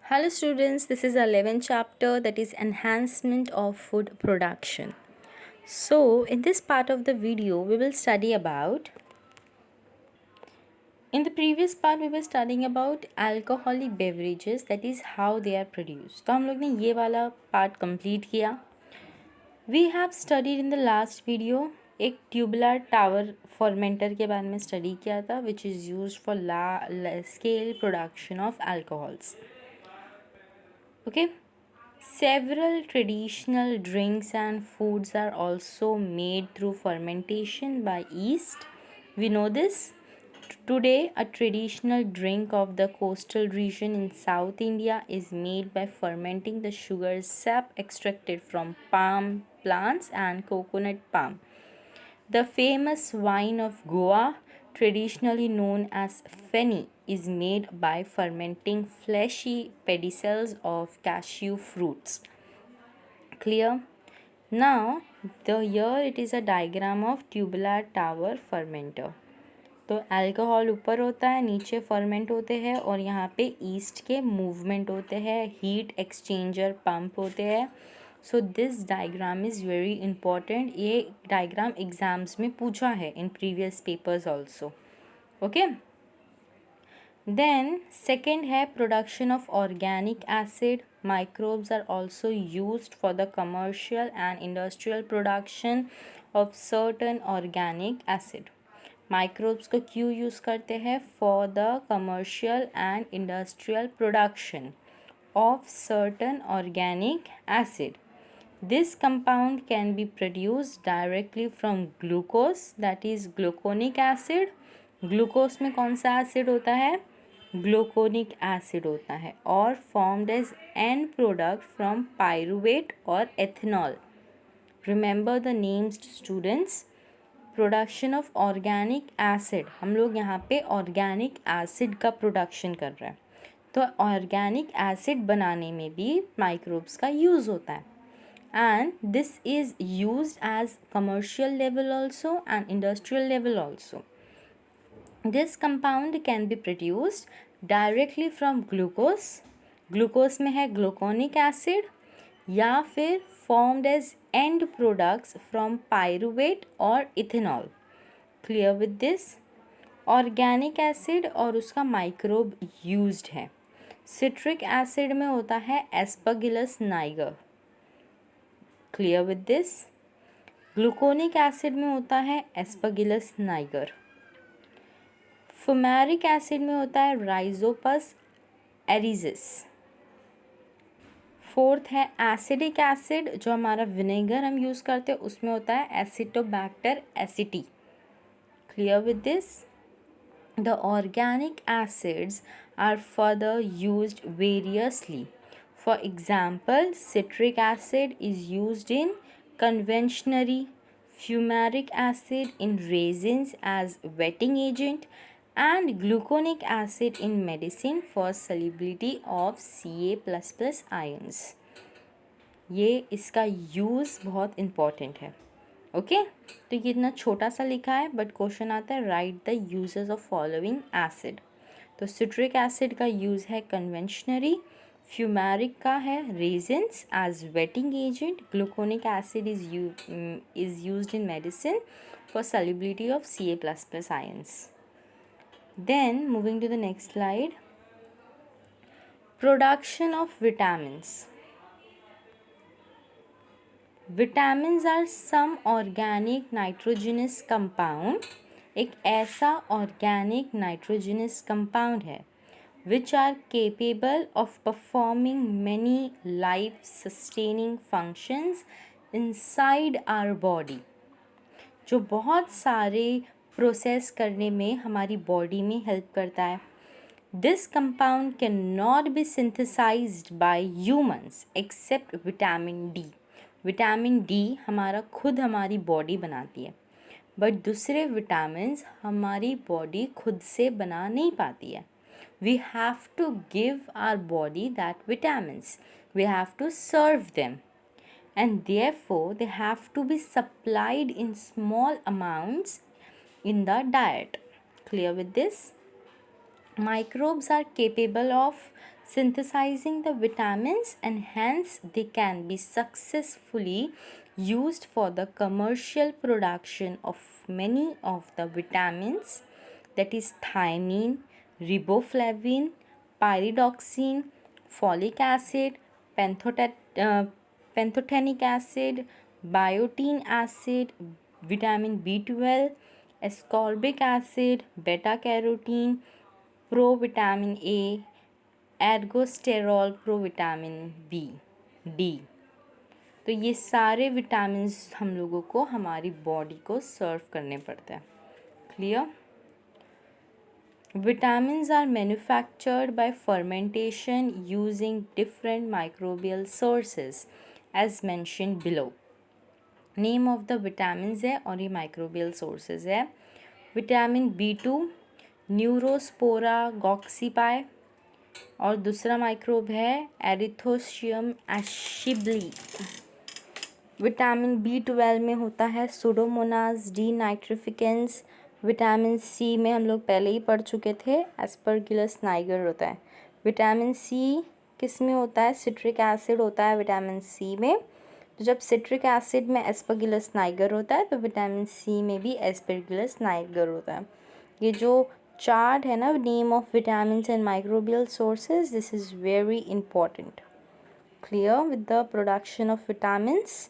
Hello students, this is our 11th chapter, that is enhancement of food production. So in this part of the video we will study about, in the previous part we were studying about alcoholic beverages, that is how they are produced. तो हम लोग ने ये वाला part complete किया. We have studied in the last video एक tubular tower fermenter के बारे में स्टडी किया था, which is used for scale production of alcohols. Okay. Several traditional drinks and foods are also made through fermentation by yeast. We know this. Today, a traditional drink of the coastal region in South India is made by fermenting the sugar sap extracted from palm plants and coconut palm. The famous wine of Goa, traditionally known as Feni, is made by fermenting fleshy pedicels of cashew fruits. Clear? Now, here it is a diagram of tubular tower fermenter. तो alcohol ऊपर होता है, नीचे ferment होते हैं और यहाँ पे ईस्ट के मूवमेंट होते हैं, हीट एक्सचेंजर पंप होते हैं. So this diagram is very important. ये डायग्राम एग्जाम्स में पूछा है in previous papers also. Okay. Then second है production of organic acid. Microbes are also used for the commercial and industrial production of certain organic acid. Microbes को क्यों use करते हैं? For the commercial and industrial production of certain organic acid. This compound can be produced directly from glucose, that is gluconic acid. Glucose में कौन सा acid होता है? Gluconic acid होता है. और formed as end product from pyruvate और ethanol. Remember the names students. Production of organic acid, हम लोग यहाँ पे ऑर्गेनिक एसिड का प्रोडक्शन कर रहे हैं. तो ऑर्गेनिक एसिड बनाने में भी माइक्रोब्स का यूज़ होता है. And this is used as commercial level also and industrial level also. This compound can be produced directly from glucose. Glucose में है ग्लूकोनिक एसिड, या फिर formed as end products from pyruvate or ethanol. Clear with this? Organic acid और उसका microbe used है. Citric acid में होता है Aspergillus niger. Clear with this? Gluconic acid में होता है Aspergillus niger. Fumaric acid में होता है Rhizopus erisis. फोर्थ है एसिडिक एसिड, जो हमारा विनेगर हम यूज़ करते हैं उसमें होता है Acetobacter aceti. Clear with this? The organic acids are further used variously. For example citric acid is used in confectionery, fumaric acid in resins as wetting agent, and gluconic acid in medicine for solubility of Ca++ ions. ये इसका use बहुत important है. Okay. तो ये इतना छोटा सा लिखा है, बट क्वेश्चन आता है right the uses of following acid. तो सिट्रिक एसिड का यूज़ है कन्वेंशनरी, फ्यूमेरिक का है resins as wetting agent, gluconic acid is used in medicine for solubility of Ca++ ions. Then moving to the next slide, production of vitamins. Vitamins are some organic nitrogenous compound. एक ऐसा organic nitrogenous compound है which are capable of performing many life sustaining functions inside our body. जो बहुत सारे process करने में हमारी body में हेल्प करता है. This compound can not be synthesized by humans except vitamin D. Vitamin D हमारा खुद हमारी बॉडी बनाती है, बट दूसरे विटामिन्स हमारी बॉडी खुद से बना नहीं पाती है. We have to give our body that vitamins, we have to serve them, and therefore they have to be supplied in small amounts in the diet. Clear with this? Microbes are capable of synthesizing the vitamins, and hence they can be successfully used for the commercial production of many of the vitamins, that is thiamine, riboflavin, pyridoxine, folic acid, pantothenic acid, biotin acid, vitamin B12, ascorbic acid, beta carotene, provitamin A, ergosterol, provitamin B, D. तो ये सारे vitamins हम लोगों को हमारी body को सर्व करने पड़ते हैं। Clear? Vitamins are manufactured by fermentation using different microbial sources as mentioned below. Name of the vitamins है और ये माइक्रोबियल सोर्सेज है। विटामिन B2 न्यूरोस्पोरा गॉक्सीपाई, और दूसरा माइक्रोब है एरिथ्रोशियम एशिबली। विटामिन B12 में होता है Pseudomonas D nitrificans. Vitamin C में हम लोग पहले ही पढ़ चुके थे, एस्परगिलस नाइगर होता है। विटामिन C किस में होता है? सिट्रिक एसिड होता है विटामिन C में। तो जब सिट्रिक एसिड में एस्परगिलस नाइगर होता है तो विटामिन C में भी एस्परगिलस नाइगर होता है। ये जो चार्ट है ना, name of vitamins and microbial sources, this is very important. Clear with the production of vitamins.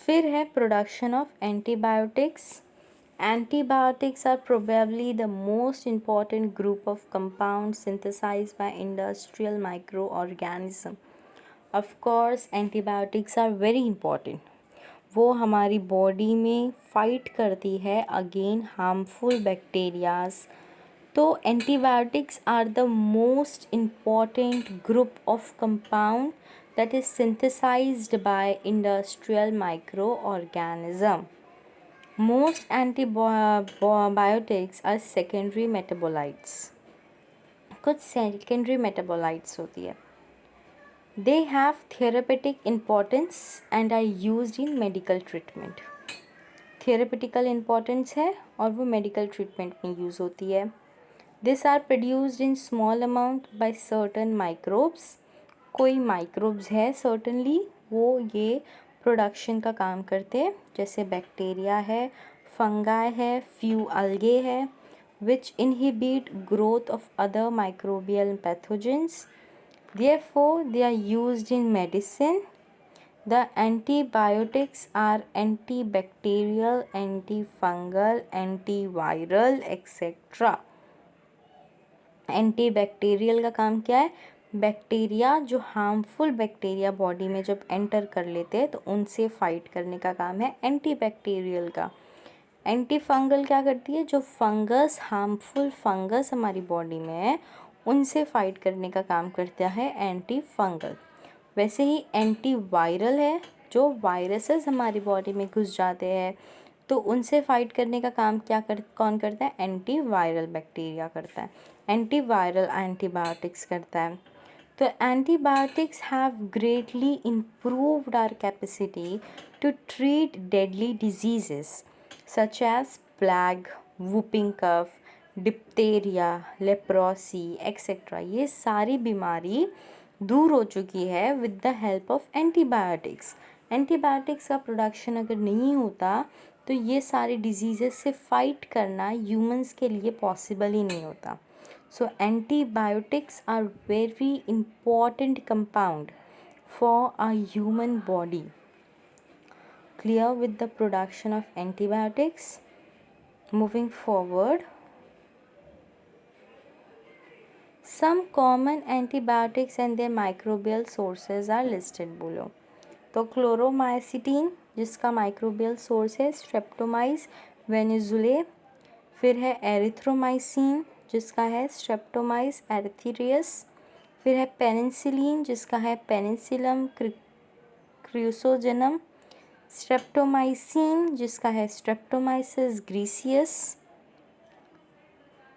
फिर है production of antibiotics. Antibiotics are probably the most important group of compound synthesized by industrial micro organism. Of course antibiotics are very important. वो हमारी body में fight करती है against harmful bacterias. तो antibiotics are the most important group of compound that is synthesized by industrial microorganism. Most antibiotics are secondary metabolites. कुछ secondary metabolites होती है। They have therapeutic importance and are used in medical treatment. Theoretical importance है और वो medical treatment में use होती है। These are produced in small amount by certain microbes. कोई माइक्रोब्स है सर्टनली वो ये प्रोडक्शन का काम करते हैं, जैसे बैक्टीरिया है, फंगाई है, फ्यू अल्गे है, which inhibit growth of other microbial pathogens. Therefore they are used in medicine. The antibiotics are antibacterial, antifungal, antiviral etcetera. Antibacterial का काम क्या है? बैक्टीरिया, जो हार्मफुल बैक्टीरिया बॉडी में जब एंटर कर लेते हैं तो उनसे फाइट करने का काम है एंटीबैक्टीरियल का। एंटीफंगल क्या करती है? जो फंगस, हार्मफुल फंगस हमारी बॉडी में है उनसे फाइट करने का काम करता है एंटीफंगल। वैसे ही एंटीवायरल है, जो वायरसेस हमारी बॉडी में घुस जाते हैं तो उनसे फाइट करने का काम कौन करता है? एंटीवायरल बैक्टीरिया करता है, एंटीवायरल एंटीबायोटिक्स करता है। तो antibiotics have greatly improved our capacity to treat deadly diseases such as plague, whooping cough, diphtheria, leprosy etcetera. ये सारी बीमारी दूर हो चुकी है with the help of antibiotics. Antibiotics का प्रोडक्शन अगर नहीं होता तो ये सारी डिजीज़ेस से फाइट करना ह्यूमंस के लिए पॉसिबल ही नहीं होता। So antibiotics are very important compound for a human body. Clear with the production of antibiotics? Moving forward, some common antibiotics and their microbial sources are listed below. तो Chloromycetin, जिसका microbial source है स्ट्रेप्टोमाइस वेनिजुले। फिर है erythromycin, जिसका है स्ट्रेप्टोमाइस एरिथीरियस। फिर है penicillin, जिसका है पेनिसिलम क्रूसोजेनम। स्ट्रेप्टोमाइसिन, जिसका है स्ट्रेप्टोमाइसिस ग्रीसियस।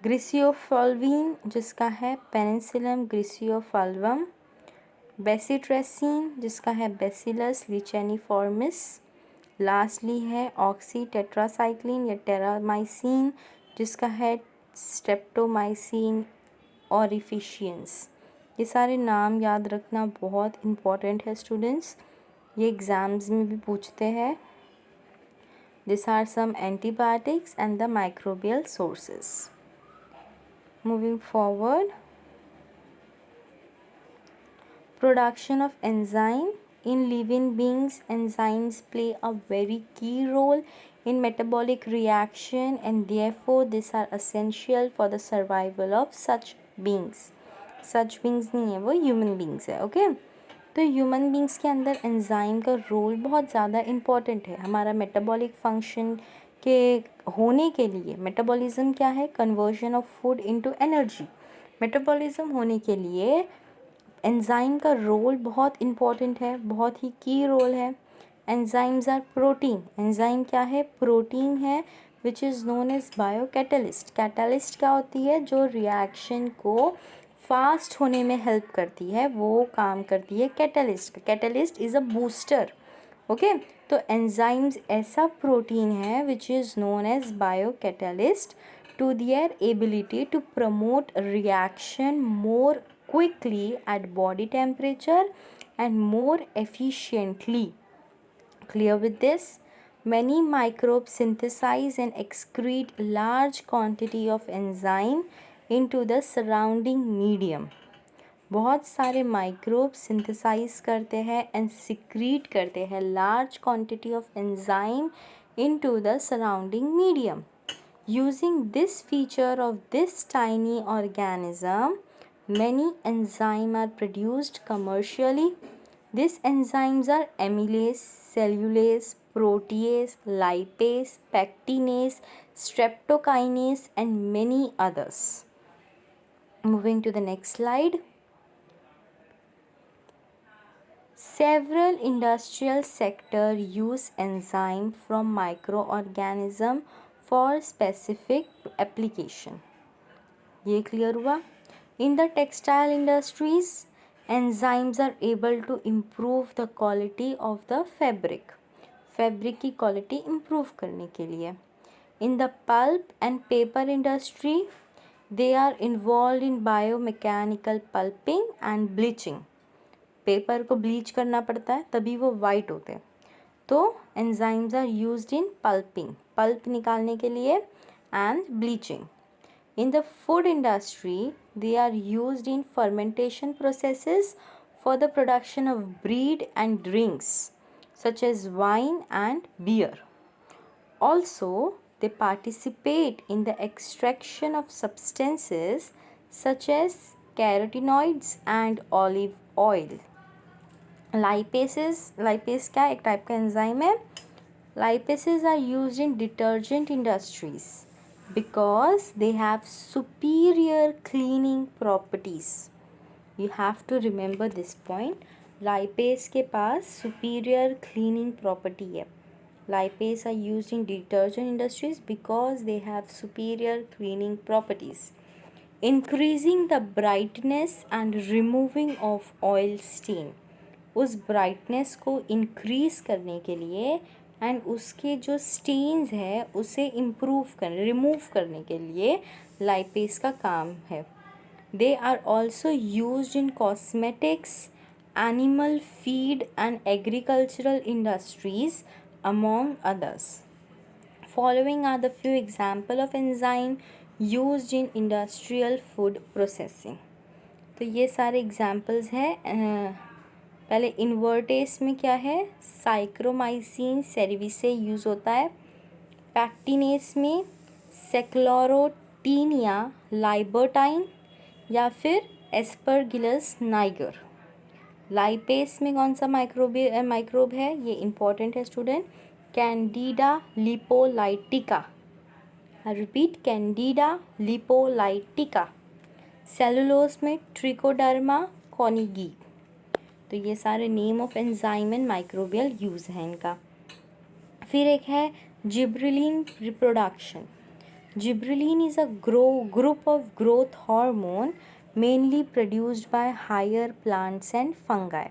ग्रीसियोफल्वीन, जिसका है पेनिसिलम ग्रीसियोफल्वम। बेसिट्रेसिन, जिसका है बेसिलस लिचेनिफॉर्मिस। लास्टली है ऑक्सी टेट्रासाइक्लिन या टेरामाइसिन, जिसका है स्ट्रेप्टोमाइसिन ऑरिफिशियंस। ये सारे नाम याद रखना बहुत इम्पॉर्टेंट है स्टूडेंट्स, ये एग्ज़ाम्स में भी पूछते हैं। These are some antibiotics and the microbial sources. Moving forward, production of enzyme. In living beings, enzymes play a very key role in metabolic reaction and therefore these are essential for the survival of such beings. Such beings नहीं है वो, human beings है, okay? तो human beings के अंदर enzyme का role बहुत ज़्यादा इम्पॉर्टेंट है हमारा मेटाबॉलिक फंक्शन के होने के लिए। मेटाबॉलिज्म क्या है? Conversion of food into energy. Metabolism होने के लिए एंजाइम का रोल बहुत इम्पॉर्टेंट है, बहुत ही की रोल है। Enzymes are protein. एंजाइम क्या है? प्रोटीन है which is known as bio catalyst. Catalyst क्या होती है? जो रिएक्शन को फास्ट होने में हेल्प करती है, वो काम करती है catalyst. Catalyst is a booster, okay. तो एंजाइम्स ऐसा प्रोटीन है which is known as bio catalyst to their ability to promote reaction more quickly at body temperature and more efficiently. Clear with this? Many microbes synthesize and excrete large quantity of enzyme into the surrounding medium. बहुत सारे microbe synthesise करते हैं and secrete करते हैं large quantity of enzyme into the surrounding medium. Using this feature of this tiny organism, many enzymes are produced commercially. These enzymes are amylase, cellulase, protease, lipase, pectinase, streptokinase, and many others. Moving to the next slide. Several industrial sectors use enzyme from microorganism for specific application. ये clear हुआ? In the textile industries, enzymes are able to improve the quality of the fabric. Fabric की quality improve करने के लिए. In the pulp and paper industry, they are involved in biomechanical pulping and bleaching. Paper को bleach करना पड़ता है तभी वो वाइट होते हैं, तो enzymes are used in pulping, pulp निकालने के लिए, and bleaching. In the food industry they are used in fermentation processes for the production of bread and drinks such as wine and beer. Also, they participate in the extraction of substances such as carotenoids and olive oil. Lipase क्या एक type का enzyme है. Lipases are used in detergent industries because they have superior cleaning properties. You have to remember this point. Lipase के पास superior cleaning property है. Lipase are used in detergent industries because they have superior cleaning properties. Increasing the brightness and removing of oil stain. उस brightness को increase करने के लिए and उसके जो स्टेन्स है उसे रिमूव करने के लिए लाइपेस का काम है. They are also used in cosmetics, animal feed and agricultural industries among others. Following are the few example of enzyme used in industrial food processing. तो ये सारे एग्जाम्पल्स हैं. पहले इन्वर्टेस में क्या है? साइक्रोमाइसिन सेरेविसे यूज़ होता है. पैक्टिनेस में सेक्लोरोटीनिया लाइबर्टाइन या फिर एस्परगिलस नाइगर. लाइपेस में कौन सा माइक्रोब है? ये इम्पॉर्टेंट है student. Candida lipolytica. I repeat, Candida lipolytica. Cellulose में ट्रिकोडर्मा कॉनिगी. तो ये सारे name of enzyme and microbial use हैं इनका. फिर एक है gibberellin reproduction. Gibberellin is a group of growth hormone mainly produced by higher plants and fungi.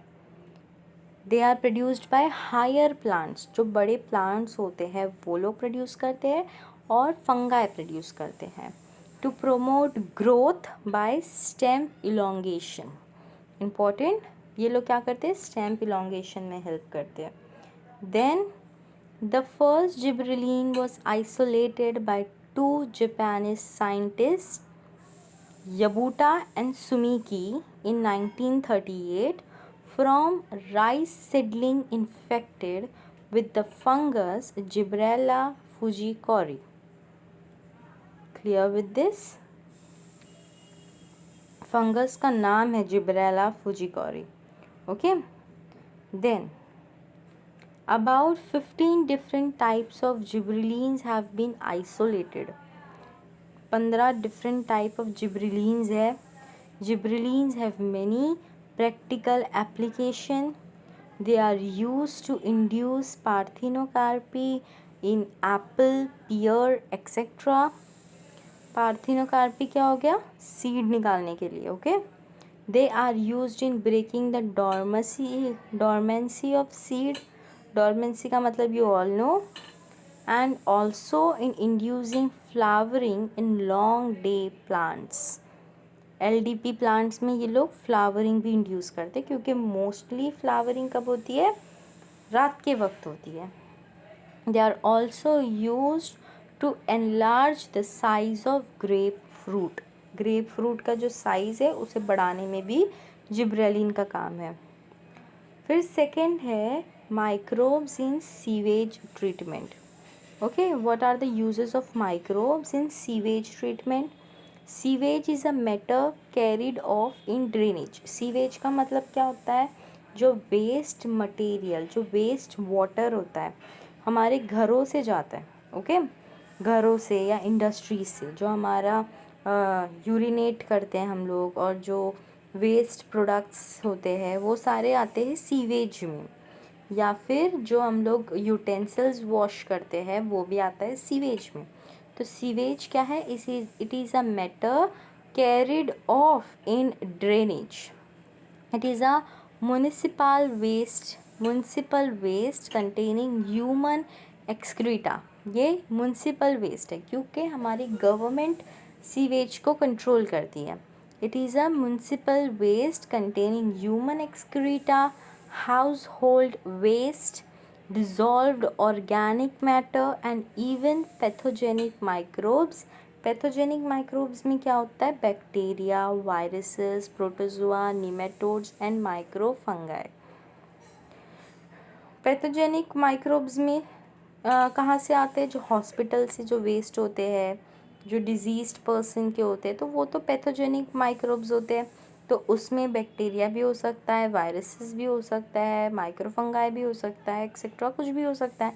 They are produced by higher plants. जो बड़े प्लांट्स होते हैं वो लोग प्रोड्यूस करते हैं और फंगाई प्रोड्यूस करते हैं. to promote growth by stem elongation. Important, ये लोग क्या करते हैं, stem elongation में help करते हैं. Then the first gibberellin was isolated by two Japanese scientists, Yabuta and Sumiki, in 1938 from rice seedling infected with the fungus Gibberella fujikori. Clear with this? Fungus का नाम है Gibberella fujikuroi. Okay, then about 15 different types of gibberellins have been isolated. 15 different type of gibberellins है. Gibberellins have many practical application. They are used to induce parthenocarpy in apple, pear, etc. Parthenocarpy क्या हो गया, seed निकालने के लिए. Okay, they are used in breaking the dormancy of seed. Dormancy का मतलब you all know. And also in inducing flowering in long day plants. LDP plants में ये लोग फ्लावरिंग भी इंड्यूस करते हैं, क्योंकि मोस्टली फ्लावरिंग कब होती है, रात के वक्त होती है. They are also used to enlarge the size of grape fruit. Grape fruit का जो साइज़ है उसे बढ़ाने में भी जिब्रेलिन का काम है. फिर सेकेंड है microbes in sewage treatment. Okay, what are the uses of microbes in sewage treatment. Sewage is a matter carried off in drainage. Sewage का मतलब क्या होता है, जो वेस्ट मटेरियल, जो वेस्ट वाटर होता है हमारे घरों से जाता है. ओके, घरों से या इंडस्ट्रीज से जो हमारा यूरिनेट करते हैं हम लोग, और जो वेस्ट प्रोडक्ट्स होते हैं वो सारे आते हैं सीवेज में. या फिर जो हम लोग यूटेंसिल्स वॉश करते हैं वो भी आता है सीवेज में. तो सीवेज क्या है, it is a matter carried off in drainage. It is a municipal waste containing human excreta. ये म्युनिसिपल वेस्ट है क्योंकि हमारी गवर्नमेंट सीवेज को कंट्रोल करती है. It is a municipal waste containing human excreta, household waste, dissolved organic matter and even pathogenic microbes. Pathogenic microbes में क्या होता है, bacteria, viruses, protozoa, nematodes and microfungi. Pathogenic microbes में कहाँ से आते हैं, जो हॉस्पिटल से जो वेस्ट होते हैं, जो डिजीज्ड पर्सन के होते हैं, तो वो तो पैथोजेनिक माइक्रोब्स होते हैं. तो उसमें बैक्टीरिया भी हो सकता है, वायरसेस भी हो सकता है, माइक्रोफंगाई भी हो सकता है, एक्सेट्रा कुछ भी हो सकता है.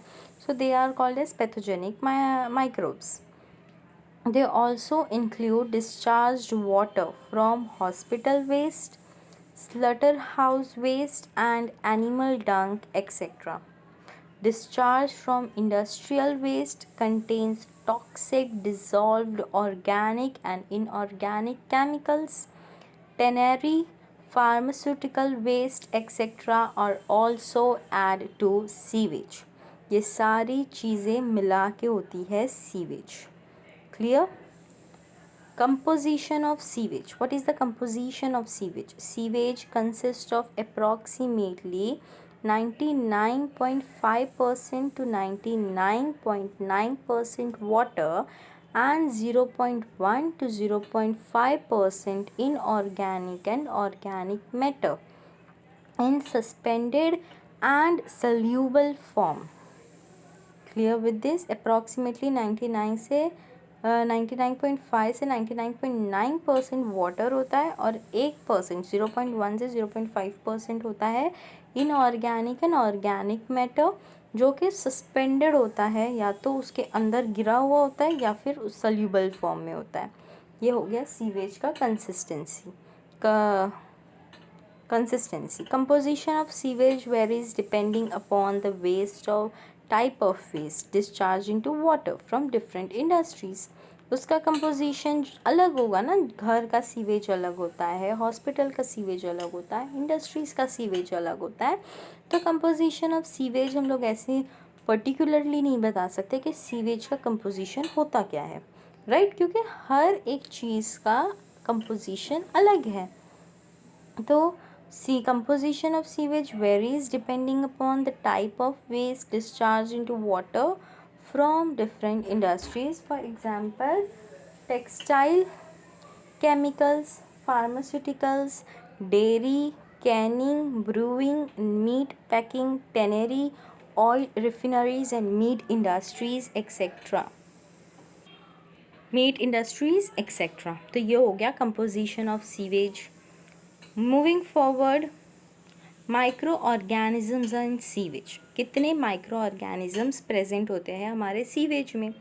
So they are called as pathogenic microbes. They also include discharged water from hospital waste, slaughterhouse waste and animal dung, etc. Discharge from industrial waste contains toxic dissolved organic and inorganic chemicals. Tannery, pharmaceutical waste, etc. are also add to sewage. ये सारी चीज़ें मिला के होती है sewage. Clear. Composition of sewage. What is the composition of sewage? Sewage consists of approximately 99.5% to 99.9% water and 0.1 to 0.5% inorganic and organic matter in suspended and soluble form. Clear with this? Approximately 99 से 99.5 से 99.9% water होता है और 1% 0.1 से 0.5% होता है inorganic and organic matter, जो कि सस्पेंडेड होता है, या तो उसके अंदर गिरा हुआ होता है या फिर उस सल्यूबल फॉर्म में होता है. ये हो गया सीवेज का consistency. Composition of sewage varies depending upon the waste of type of waste discharge into water from different industries. उसका कंपोजिशन अलग होगा ना. घर का सीवेज अलग होता है, हॉस्पिटल का सीवेज अलग होता है, इंडस्ट्रीज़ का सीवेज अलग होता है. तो कंपोजिशन ऑफ सीवेज हम लोग ऐसे पर्टिकुलरली नहीं बता सकते कि सीवेज का कंपोजिशन होता क्या है. राइट, क्योंकि हर एक चीज़ का कंपोजिशन अलग है। तो सी composition of sewage varies depending upon the type of waste discharged into water from different industries. For example, textile, chemicals, pharmaceuticals, dairy, canning, brewing, meat packing, tannery, oil refineries and meat industries etc. Meat industries etcetera. तो ये हो गया composition of sewage. Moving forward, micro organisms in sewage. कितने micro organisms present होते हैं हमारे sewage में?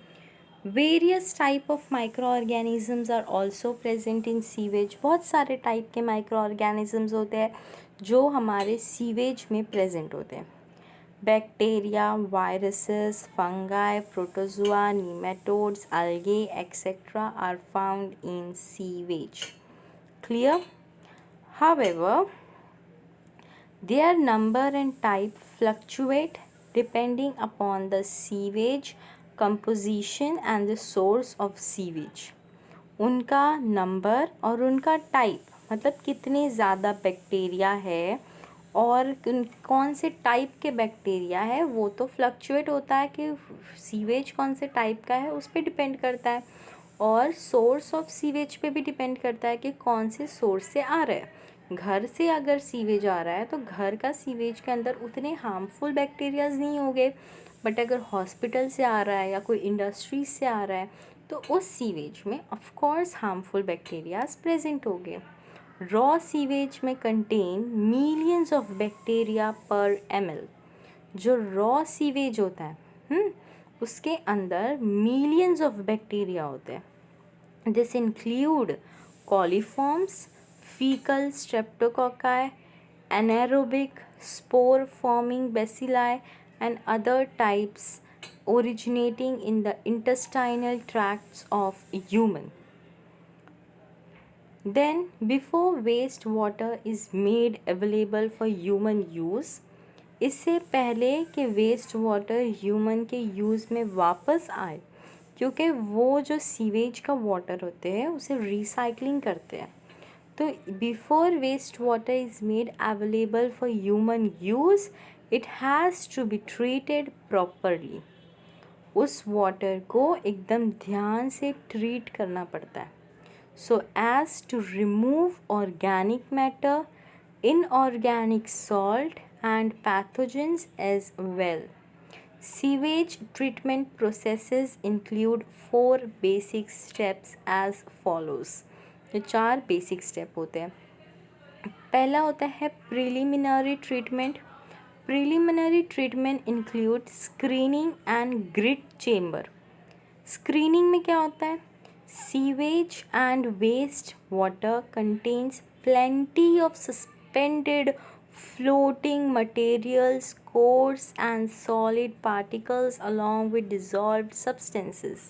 Various type of micro organisms are also present in sewage. बहुत सारे टाइप के माइक्रो ऑर्गेनिजम्स होते हैं जो हमारे सीवेज में प्रेजेंट होते हैं। Bacteria, viruses, fungi, protozoa, nematodes, algae etc. are found in sewage. Clear? However, their number and type fluctuate depending upon the sewage composition and the source of sewage. उनका number और उनका type, मतलब कितने ज़्यादा bacteria है और कौन से टाइप के बैक्टीरिया है, वो तो फ्लक्चुएट होता है कि सीवेज कौन से टाइप का है उस पर डिपेंड करता है, और सोर्स ऑफ सीवेज पे भी डिपेंड करता है कि कौन से सोर्स से आ रहा है। घर से अगर सीवेज आ रहा है तो घर का सीवेज के अंदर उतने हार्मफुल बैक्टीरियाज नहीं होंगे, बट अगर हॉस्पिटल से आ रहा है या कोई इंडस्ट्रीज से आ रहा है तो उस सीवेज में of course harmful bacterias present होंगे। रॉ सीवेज में contain millions of bacteria per ml। जो रॉ सीवेज होता है उसके अंदर मिलियंस ऑफ बैक्टीरिया होते हैं। This include coliforms, fecal streptococci, anaerobic spore forming bacilli and other types originating in the intestinal tracts of human. Then before wastewater is made available for human use, इससे पहले कि waste water human के use में वापस आए, क्योंकि वो जो सीवेज का वाटर होते हैं उसे रिसाइकलिंग करते हैं, तो before waste water is made available for human use it has to be treated properly. उस वाटर को एकदम ध्यान से ट्रीट करना पड़ता है, so as to remove organic matter, inorganic salt and pathogens as well. Sewage treatment processes include 4 basic steps as follows. ये 4 basic step होते हैं। पहला होता है preliminary treatment. Preliminary treatment include screening and grit chamber. Screening में क्या होता है? Sewage and waste water contains plenty of suspended floating materials, coarse and solid particles along with dissolved substances.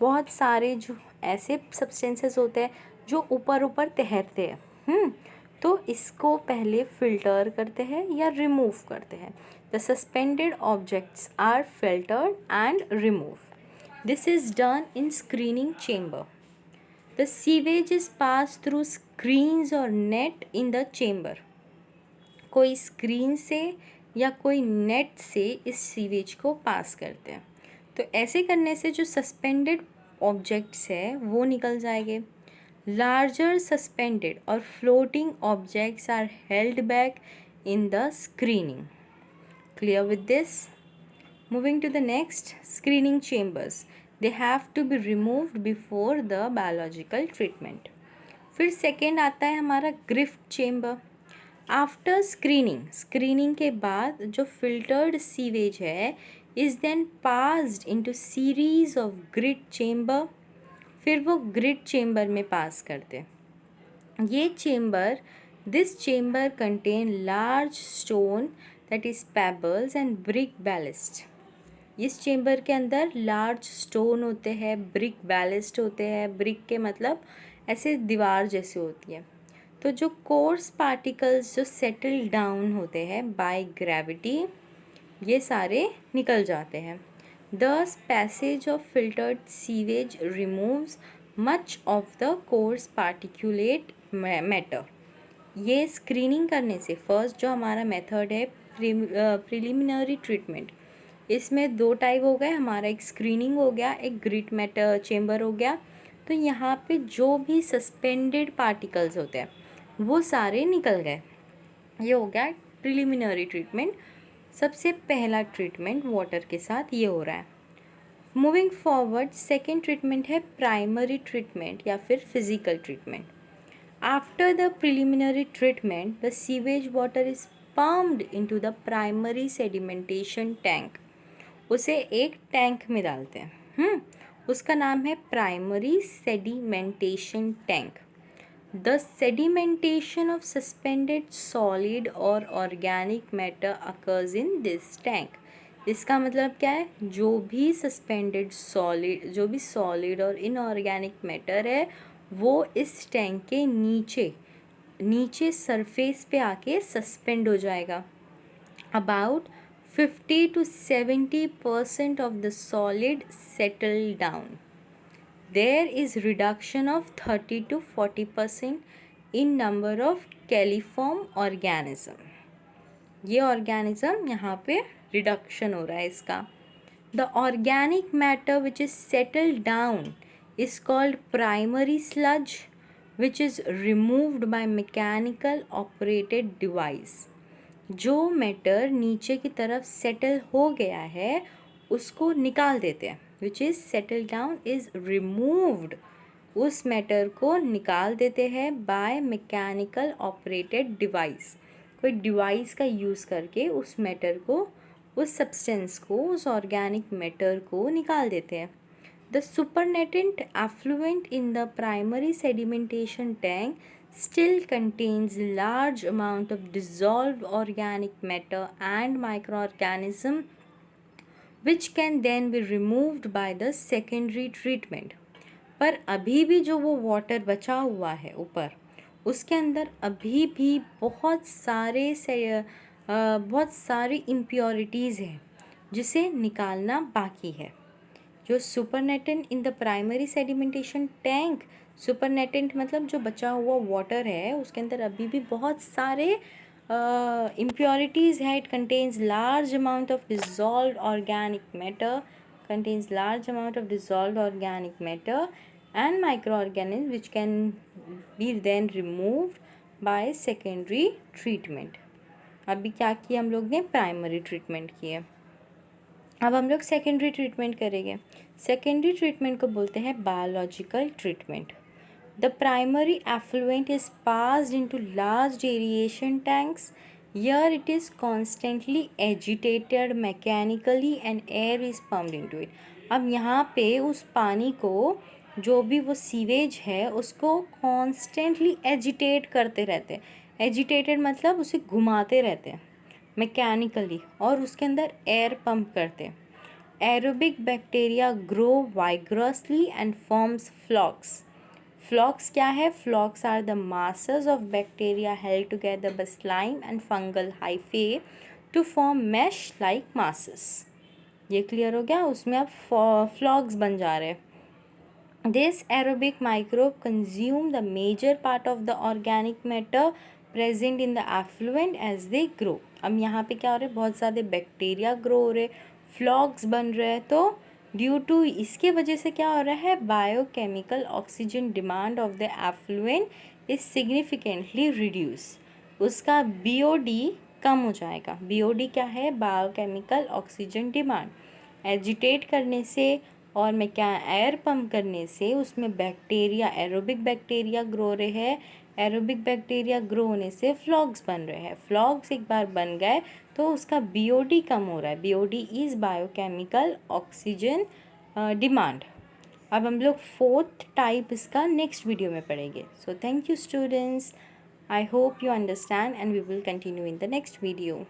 बहुत सारे जो ऐसे सब्सटेंसेस होते हैं जो ऊपर ऊपर तैरते हैं, तो इसको पहले फिल्टर करते हैं या रिमूव करते हैं। The suspended objects are filtered and remove. This is done in screening chamber. The sewage is passed through screens or net in the chamber. कोई स्क्रीन से या कोई नेट से इस सीवेज को पास करते हैं, तो ऐसे करने से जो सस्पेंडेड ऑब्जेक्ट्स है वो निकल जाएंगे। लार्जर सस्पेंडेड और floating objects are held back in the screening. Clear with this? Moving to the next, screening chambers. They have to be removed before the biological treatment. फिर सेकेंड आता है हमारा ग्रिफ्ट chamber. After screening के बाद जो filtered sewage है is then passed into series of grit chamber. फिर वो ग्रिट चेम्बर में पास करते हैं। ये chamber, this chamber contain large stone that is pebbles and brick ballast. इस चेम्बर के अंदर लार्ज स्टोन होते हैं, ब्रिक बैलिस्ट होते हैं। ब्रिक के मतलब ऐसे दीवार जैसे होती है। तो जो कोर्स पार्टिकल्स जो सेटल डाउन होते हैं बाय ग्रेविटी, ये सारे निकल जाते हैं। Thus, passage of filtered sewage removes much of the coarse particulate matter. ये स्क्रीनिंग करने से फर्स्ट जो हमारा मेथड है प्रिलिमिनरी ट्रीटमेंट, इसमें दो टाइप हो गए हमारा, एक स्क्रीनिंग हो गया, एक ग्रिट मैटर चेम्बर हो गया। तो यहाँ पे जो भी सस्पेंडेड पार्टिकल्स होते हैं वो सारे निकल गए। ये हो गया प्रिलिमिनरी ट्रीटमेंट। सबसे पहला ट्रीटमेंट वाटर के साथ ये हो रहा है। मूविंग फॉरवर्ड, सेकेंड ट्रीटमेंट है प्राइमरी ट्रीटमेंट या फिर physical treatment. After the preliminary treatment the sewage water is pumped into the primary sedimentation tank. उसे एक टैंक में डालते हैं, उसका नाम है primary sedimentation tank. The sedimentation of suspended solid और organic matter occurs in this tank. इसका मतलब क्या है, जो भी सस्पेंडेड सॉलिड, जो भी सॉलिड और इनऑर्गेनिक मैटर है वो इस टैंक के नीचे सरफेस पे आके सस्पेंड हो जाएगा। About 50 to 70% of the solid settle down. There is reduction of 30 to 40% in number of coliform organism. ये ऑर्गेनिज्म यहाँ पे रिडक्शन हो रहा है इसका। The organic matter which is settled down is called primary sludge, which is removed by mechanical operated device. जो matter नीचे की तरफ सेटल हो गया है उसको निकाल देते हैं, which is settle down is removed. उस मैटर को निकाल देते हैं बाय मैकेनिकल ऑपरेटेड डिवाइस। कोई डिवाइस का यूज़ करके उस मैटर को, उस सब्सटेंस को, उस ऑर्गेनिक मैटर को निकाल देते हैं। The supernatant effluent in the primary sedimentation tank still contains large amount of dissolved organic matter and microorganism which can then be removed by the secondary treatment. पर अभी भी जो वो वाटर बचा हुआ है ऊपर, उसके अंदर अभी भी बहुत सारी इम्प्योरिटीज़ हैं जिसे निकालना बाकी है। जो supernatant in the primary sedimentation tank, supernatant मतलब जो बचा हुआ वाटर है उसके अंदर अभी भी बहुत सारे इम्प्योरिटीज़ है। It contains large amount of dissolved organic matter and microorganism which can be then removed by secondary treatment. अभी क्या किया हम लोग ने, प्राइमरी ट्रीटमेंट किए। अब हम लोग सेकेंडरी ट्रीटमेंट करेंगे। सेकेंडरी ट्रीटमेंट को बोलते हैं biological treatment. The primary effluent is passed into large aeration tanks. Here it is constantly agitated mechanically and air is pumped into it. अब यहाँ पे उस पानी को, जो भी वो सीवेज है उसको कॉन्स्टेंटली एजिटेट करते रहते हैं। एजिटेटेड मतलब उसे घुमाते रहते हैं मैकेनिकली, और उसके अंदर एयर पंप करते हैं। Aerobic bacteria grow vigorously and forms flocs. Flocs क्या है? Flocs are the masses of bacteria held together by slime and fungal hyphae to form mesh like masses. ये क्लियर हो गया? उसमें अब फ्लॉक्स बन जा रहे हैं। This aerobic microbe consume the major part of the organic matter present in the effluent as they grow. अब यहाँ पे क्या हो रहा है, बहुत ज़्यादा बैक्टीरिया ग्रो हो रहे, फ्लॉक्स बन रहे हैं, तो ड्यू टू इसके वजह से क्या हो रहा है, biochemical oxygen demand of the effluent is significantly reduce. उसका BOD कम हो जाएगा। BOD क्या है? Biochemical oxygen demand. एजिटेट करने से और मैं क्या एयर पम्प करने से उसमें बैक्टीरिया, एरोबिक बैक्टीरिया ग्रो रहे हैं। एरोबिक बैक्टीरिया ग्रो होने से फ्लॉक्स बन रहे हैं। फ्लॉक्स एक बार बन गए तो उसका BOD कम हो रहा है। BOD is biochemical oxygen demand. अब हम लोग फोर्थ टाइप इसका नेक्स्ट वीडियो में पढ़ेंगे। So thank you students, I hope you understand and we will continue in the next video.